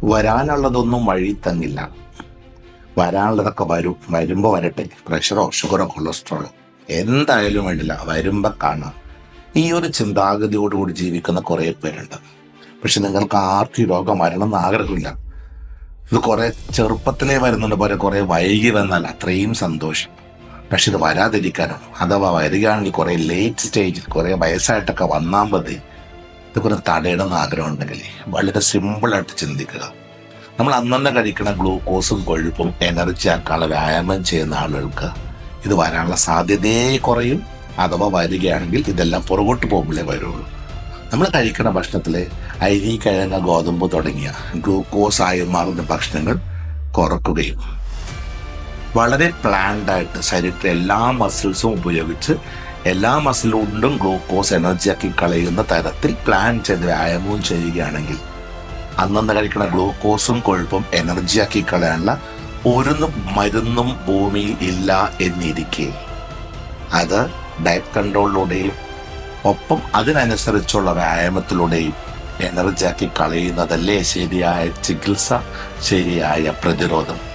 വരാനുള്ളതൊന്നും വഴി തങ്ങില്ല. വരാനുള്ളതൊക്കെ വരുമ്പോൾ വരട്ടെ. പ്രഷറോ ഷുഗറോ കൊളസ്ട്രോളോ എന്തായാലും വേണ്ടില്ല, വരുമ്പോൾ കാണാം. ഈ ഒരു ചിന്താഗതിയോടുകൂടി ജീവിക്കുന്ന കുറേ പേരുണ്ട്. പക്ഷെ നിങ്ങൾക്ക് ആർക്കും രോഗം വരണം എന്ന് ആഗ്രഹമില്ല. ഇത് കുറെ ചെറുപ്പത്തിലേ വരുന്നുണ്ട് പോലെ കുറെ വൈകി വന്നാൽ അത്രയും സന്തോഷം. പക്ഷെ ഇത് വരാതിരിക്കാനോ അഥവാ വരികയാണെങ്കിൽ കുറെ ലേറ്റ് സ്റ്റേജിൽ കുറെ വയസ്സായിട്ടൊക്കെ വന്നാൽ മതി ഇത് കുറെ തടയണമെന്ന് ആഗ്രഹം ഉണ്ടെങ്കിൽ വളരെ സിമ്പിളായിട്ട് ചിന്തിക്കുക. നമ്മൾ അന്നന്നെ കഴിക്കുന്ന ഗ്ലൂക്കോസും കൊഴുപ്പും എനർജി ആക്കാനുള്ള വ്യായാമം ചെയ്യുന്ന ആളുകൾക്ക് ഇത് വരാനുള്ള സാധ്യതയെ കുറയും. അഥവാ വരികയാണെങ്കിൽ ഇതെല്ലാം പുറകോട്ട് പോകുമ്പോഴേ വരുള്ളൂ. നമ്മൾ കഴിക്കുന്ന ഭക്ഷണത്തിൽ അരി, കിഴങ്ങ്, ഗോതമ്പ് തുടങ്ങിയ ഗ്ലൂക്കോസ് ആയി മാറുന്ന ഭക്ഷണങ്ങൾ കുറക്കുകയും വളരെ പ്ലാൻഡായിട്ട് ശരീരത്തിലെ എല്ലാ മസിൽസും ഉപയോഗിച്ച് എല്ലാ മസിലുകൊണ്ടും ഗ്ലൂക്കോസ് എനർജിയാക്കി കളയുന്ന തരത്തിൽ പ്ലാൻ ചെയ്ത് വ്യായാമവും ചെയ്യുകയാണെങ്കിൽ അന്നന്ന് കഴിക്കുന്ന ഗ്ലൂക്കോസും കൊഴുപ്പും എനർജിയാക്കി കളയാനുള്ള ഒരു മരുന്നും ഭൂമിയിൽ ഇല്ല എന്നിരിക്കെ അത് ഡയറ്റ് കൺട്രോളിലൂടെയും ഒപ്പം അതിനനുസരിച്ചുള്ള വ്യായാമത്തിലൂടെയും എനർജിയാക്കി കളയുന്നതല്ലേ ശരിയായ ചികിത്സ, ശരിയായ പ്രതിരോധം.